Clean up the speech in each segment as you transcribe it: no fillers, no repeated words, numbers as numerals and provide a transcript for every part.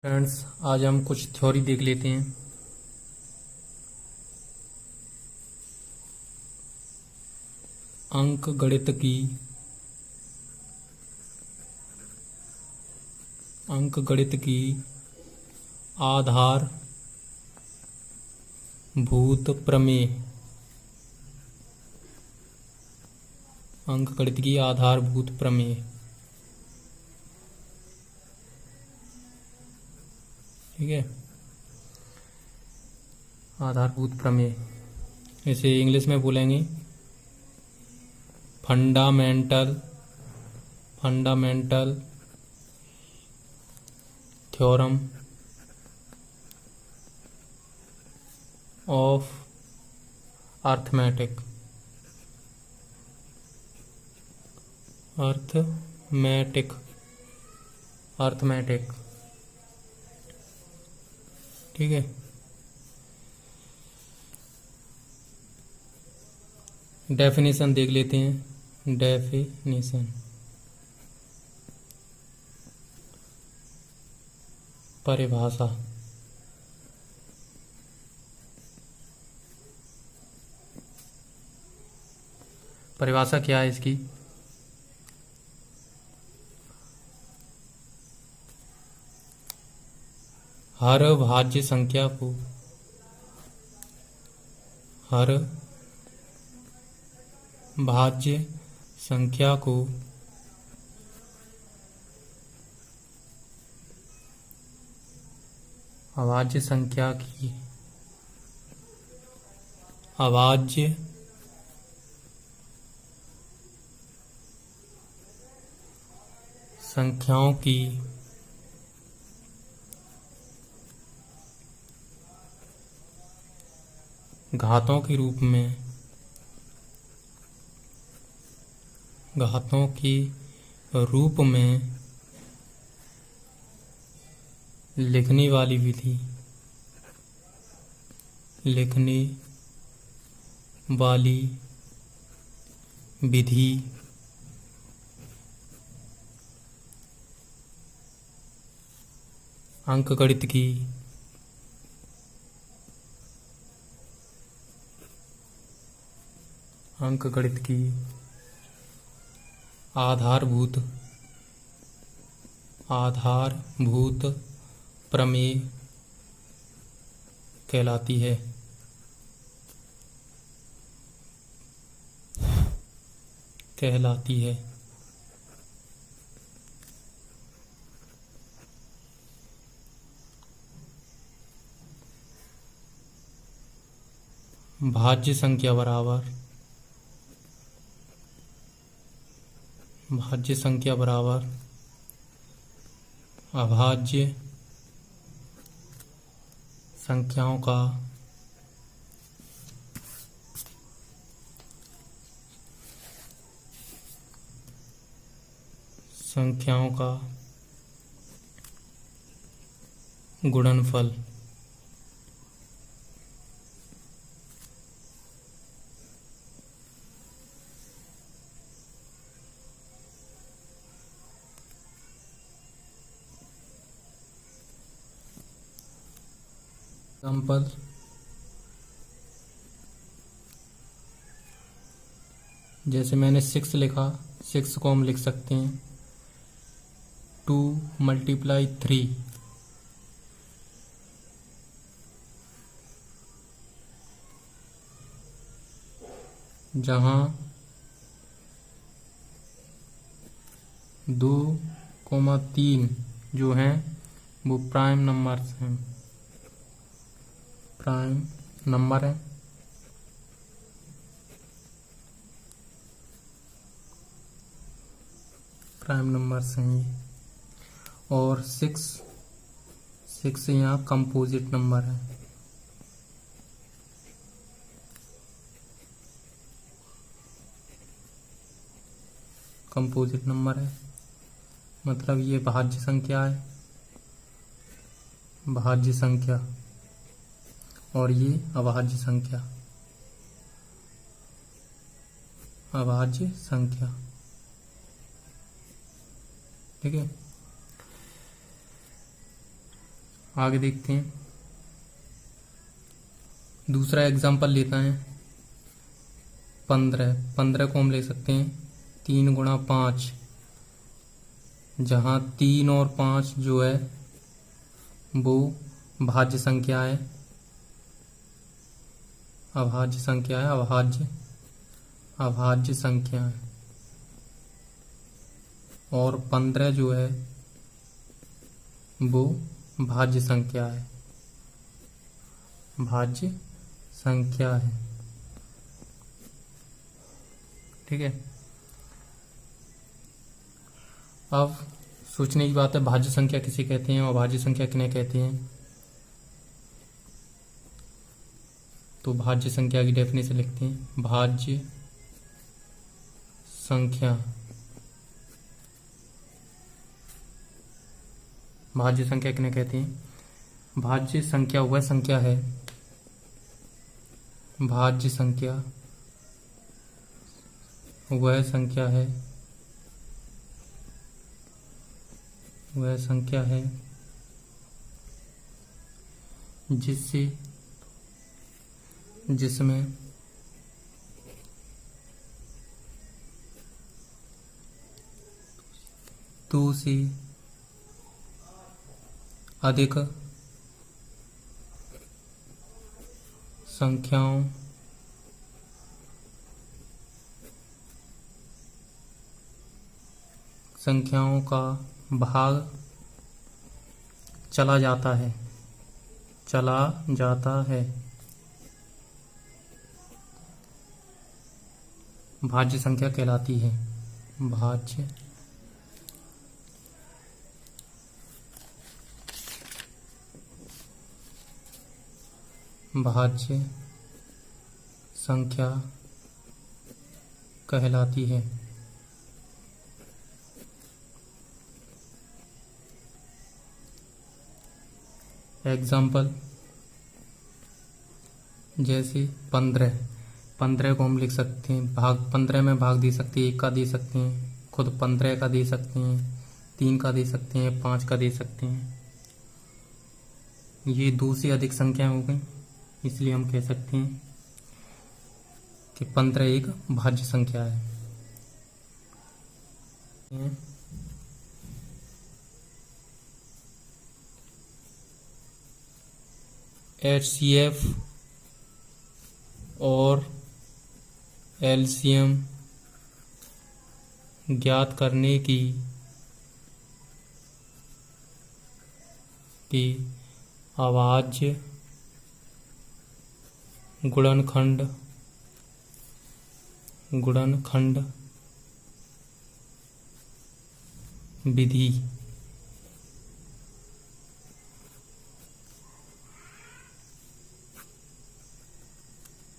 Friends, आज हम कुछ थ्योरी देख लेते हैं। अंक गणित की आधारभूत प्रमेय। अंक गणित की आधारभूत प्रमेय। ठीक है, आधारभूत प्रमेय, इसे इंग्लिश में बोलेंगे फंडामेंटल थ्योरम ऑफ अर्थमेटिक। ठीक है, डेफिनेशन देख लेते हैं। डेफिनेशन, परिभाषा। परिभाषा क्या है इसकी? हर भाज्य संख्या को अभाज्य संख्या की अभाज्य संख्याओं की घातों के रूप में लिखने वाली विधि अंकगणित की आधारभूत प्रमेय कहलाती है। भाज्य संख्या बराबर अभाज्य संख्याओं का गुणनफल। एग्जाम्पल, जैसे मैंने 6 लिखा, 6 को हम लिख सकते हैं 2 × 3, जहाँ 2, 3 जो हैं वो प्राइम नंबर हैं। और 6 यहाँ कंपोजिट नंबर है। मतलब ये भाज्य संख्या और ये अभाज्य संख्या। ठीक है, आगे देखते हैं। दूसरा एग्जाम्पल लेता है 15। 15 को हम ले सकते हैं 3 गुणा 5, जहाँ 3 और 5 जो है वो भाज्य संख्या है, अभाज्य संख्या है, अभाज्य संख्या है। और 15 जो है वो भाज्य संख्या है, भाज्य संख्या है। ठीक है। अब सोचने की बात है, भाज्य संख्या किसे कहते हैं और अभाज्य संख्या किन्हें कहते हैं। तो भाज्य संख्या की डेफिनेशन लिखते हैं। भाज्य संख्या, भाज्य संख्या किन्हें कहते हैं। भाज्य संख्या वह संख्या है, भाज्य संख्या वह संख्या है, वह संख्या है जिसमें दो से अधिक संख्याओं का भाग चला जाता है, भाज्य संख्या कहलाती है। भाज्य संख्या कहलाती है। एग्जाम्पल जैसे 15 को हम लिख सकते हैं, भाग 15 में भाग दे सकते हैं, 1 का दे सकते हैं, खुद 15 का दे सकते हैं, 3 का दे सकते हैं, 5 का दे सकते हैं। ये 2 से अधिक संख्या हो गई, इसलिए हम कह सकते हैं कि 15 एक भाज्य संख्या है। HCF और LCM ज्ञात करने की अभाज्य गुणनखंड विधि।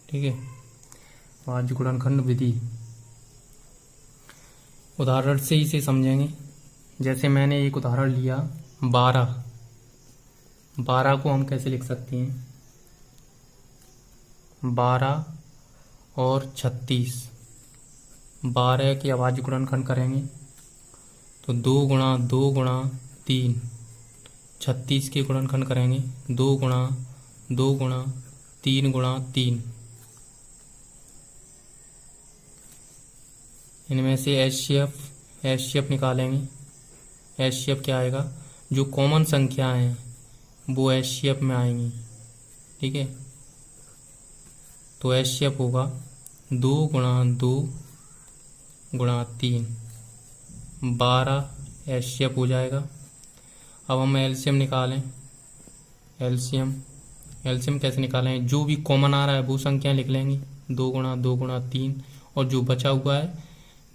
ठीक है, अभाज्य गुणनखंड विधि। उदाहरण से इसे समझेंगे। जैसे मैंने एक उदाहरण लिया 12 को हम कैसे लिख सकते हैं। 12 और 36, 12 के अभाज्य गुणनखंड करेंगे तो 2 गुणा 2 गुणा 3। 36 के गुणनखंड करेंगे 2 गुणा 2 गुणा 3 गुणा 3। इनमें से HCF निकालेंगे। HCF क्या आएगा, जो कॉमन संख्या हैं वो HCF में आएंगी। ठीक है, तो HCF होगा 2 गुणा 2 गुणा 3, 12 HCF हो जाएगा। अब हम LCM निकालें। LCM कैसे निकालें, जो भी कॉमन आ रहा है वो संख्या लिख लेंगे, 2 गुणा 2 गुणा 3, और जो बचा हुआ है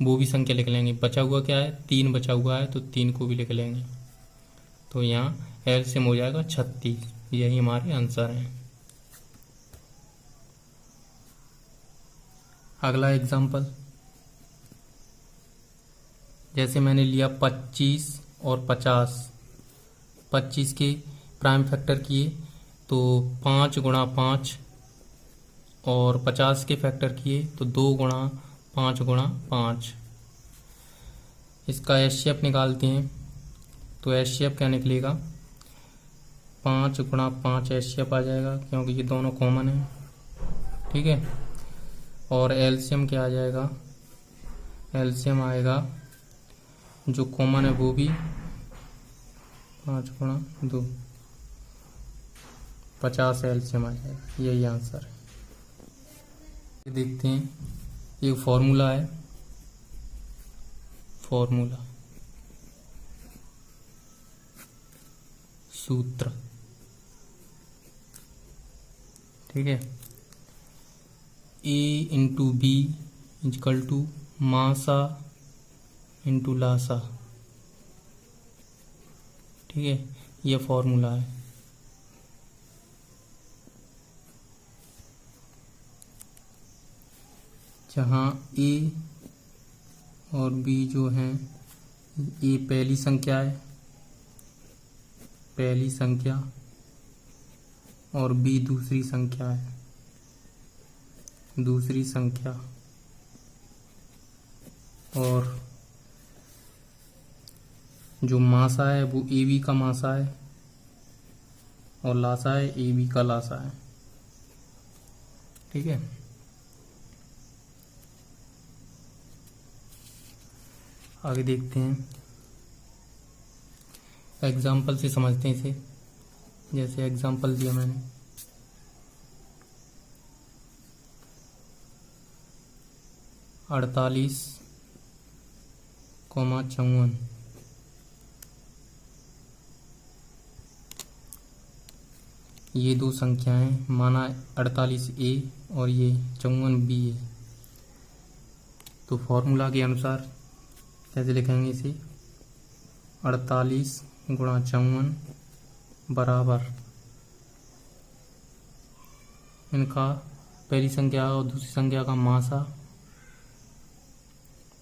वो भी संख्या लिख लेंगे। बचा हुआ क्या है, 3 बचा हुआ है, तो 3 को भी लिख लेंगे। तो यहाँ LCM हो जाएगा 36। यही हमारे आंसर हैं। अगला एग्जाम्पल, जैसे मैंने लिया 25 और 50। 25 के प्राइम फैक्टर किए तो 5 गुणा 5, और 50 के फैक्टर किए तो 2 गुणा 5 गुणा 5। इसका HCF निकालते हैं तो HCF क्या निकलेगा, 5 गुणा 5 एचसीएफ आ जाएगा, क्योंकि ये दोनों कॉमन है। ठीक है, और एलसीएम क्या आ जाएगा, एलसीएम आएगा जो कॉमन है वो भी 5 गुणा 2, 50 एलसीएम आ जाएगा। यही आंसर है। देखते हैं, एक फॉर्मूला है, फॉर्मूला सूत्र। ठीक है, A into B is equal to मासा इंटू लासा। ठीक है, ये फॉर्मूला है। जहाँ A और B जो हैं, A पहली संख्या है, पहली संख्या, और B दूसरी संख्या है, दूसरी संख्या, और जो मासा है वो AB का मासा है, और लासा है AB का लासा है। ठीक है, आगे देखते हैं, एग्जाम्पल से समझते हैं इसे। जैसे एग्जाम्पल दिया मैंने, 48,54, ये दो संख्याएं, माना 48A और ये 54B है। तो फॉर्मूला के अनुसार कैसे लिखेंगे इसे, 48 गुणा 54 बराबर इनका पहली संख्या और दूसरी संख्या का मासा,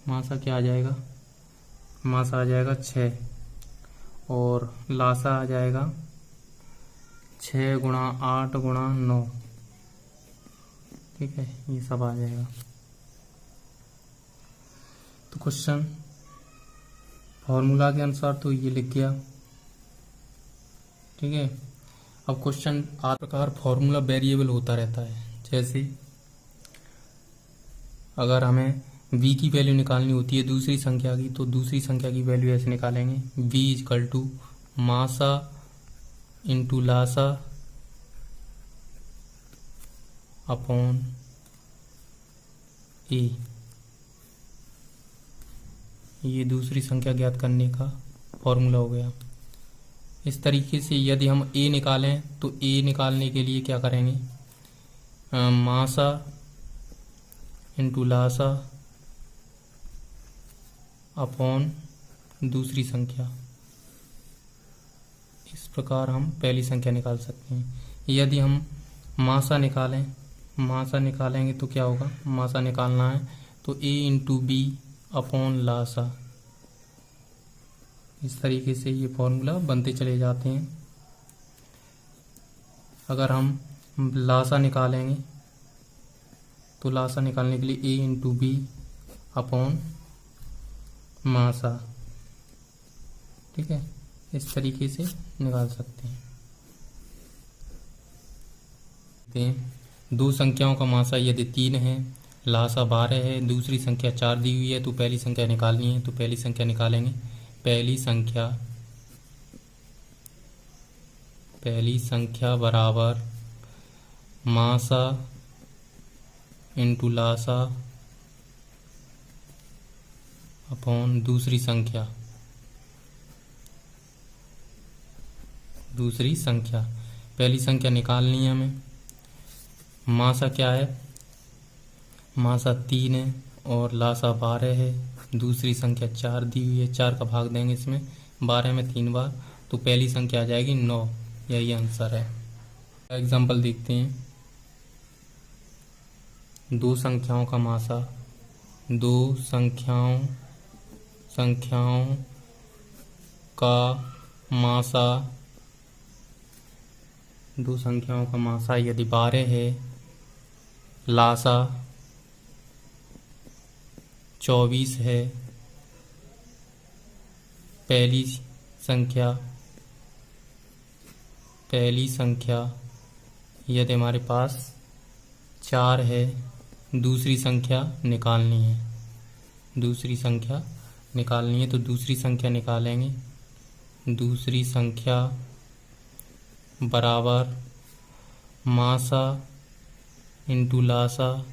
मासा क्या आ जाएगा, मासा आ जाएगा 6, और लासा आ जाएगा 6 गुणा 8 गुणा 9। ठीक है, ये सब आ जाएगा। तो क्वेश्चन फॉर्मूला के अनुसार तो ये लिख गया। ठीक है, अब क्वेश्चन आ प्रकार फॉर्मूला वेरिएबल होता रहता है। जैसे अगर हमें v की वैल्यू निकालनी होती है दूसरी संख्या की, तो दूसरी संख्या की वैल्यू ऐसे निकालेंगे, v इजकल टू मासा इंटू लासा अपॉन ए। ये दूसरी संख्या ज्ञात करने का फॉर्मूला हो गया। इस तरीके से यदि हम a निकालें तो a निकालने के लिए क्या करेंगे, मासा इंटू लासा अपॉन दूसरी संख्या। इस प्रकार हम पहली संख्या निकाल सकते हैं। यदि हम मासा निकालें, मासा निकालेंगे तो क्या होगा, मासा निकालना है तो a इंटू बी अपॉन लासा। इस तरीके से ये फॉर्मूला बनते चले जाते हैं। अगर हम लासा निकालेंगे तो लासा निकालने के लिए a इंटू बी अपॉन मासा। ठीक है, इस तरीके से निकाल सकते हैं। दो संख्याओं का मासा यदि 3 है, लासा 12 है, दूसरी संख्या 4 दी हुई है, तो पहली संख्या निकालनी है। तो पहली संख्या निकालेंगे, पहली संख्या बराबर मासा इंटू लासा अपॉन दूसरी संख्या, दूसरी संख्या। पहली संख्या निकालनी है हमें, मासा क्या है, मासा 3 है और लासा 12 है, दूसरी संख्या 4 दी हुई है, 4 का भाग देंगे इसमें, 12 में 3 बार, तो पहली संख्या आ जाएगी 9। यही आंसर है। एग्जाम्पल देखते हैं, दो संख्याओं का मासा, दो संख्याओं का मासा, दो संख्याओं का मासा यदि 12 है, लासा 24 है, पहली संख्या पहली संख्या यदि हमारे पास 4 है, दूसरी संख्या निकालनी है। दूसरी संख्या निकालनी है तो दूसरी संख्या निकालेंगे। दूसरी संख्या बराबर मासा इंटू लासा,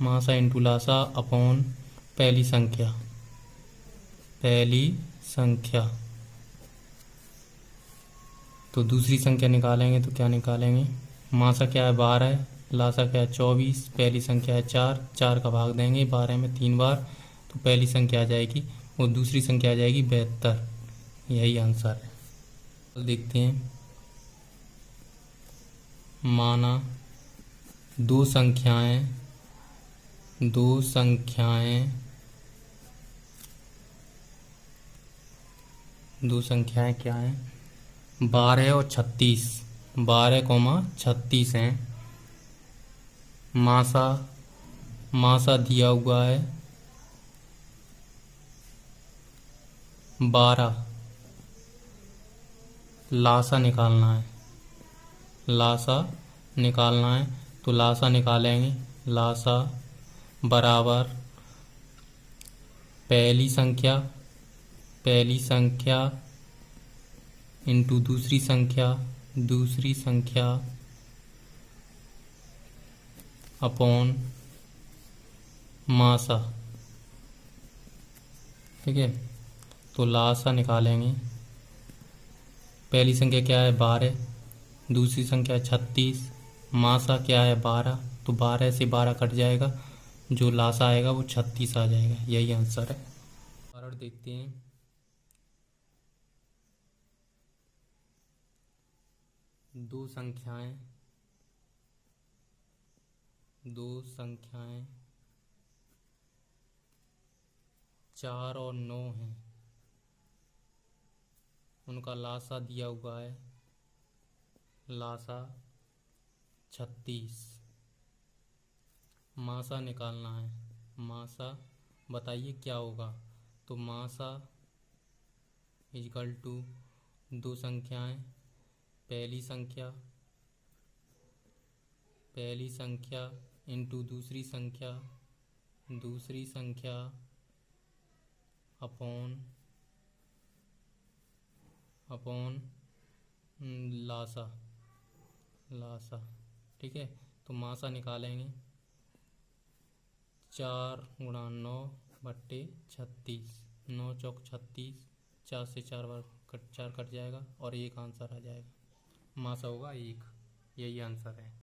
मासा इंटू लासा अपॉन पहली संख्या। पहली संख्या तो दूसरी संख्या निकालेंगे तो क्या निकालेंगे, मासा क्या है 12, लासा क्या है 24, पहली संख्या है 4, 4 का भाग देंगे 12 में 3 बार तो पहली संख्या आ जाएगी और दूसरी संख्या आ जाएगी 72। यही आंसर है। देखते हैं, माना दो संख्याएं क्या हैं, 12 और 36, 12,36 हैं। मासा दिया हुआ है 12, लासा निकालना है तो लासा निकालेंगे। लासा बराबर पहली संख्या इंटू दूसरी संख्या अपॉन मासा। ठीक है, तो लासा निकालेंगे। पहली संख्या क्या है 12, दूसरी संख्या 36, मासा क्या है 12, तो 12 से 12 कट जाएगा, जो लासा आएगा वो 36 आ जाएगा। यही आंसर है। और देखते हैं, दो संख्याएं 4 और 9 हैं, उनका लासा दिया हुआ है, लासा 36। मासा निकालना है। मासा बताइए क्या होगा, तो मासा इक्वल टू दो संख्याएं, पहली संख्या इंटू दूसरी संख्या अपॉन लासा। ठीक है, तो मासा निकालेंगे, 4 गुणा 9 बट्टे 36, 9 चौक 36, 4 से 4 बार 4 कट जाएगा और एक आंसर आ जाएगा। मासा होगा 1। यही आंसर है।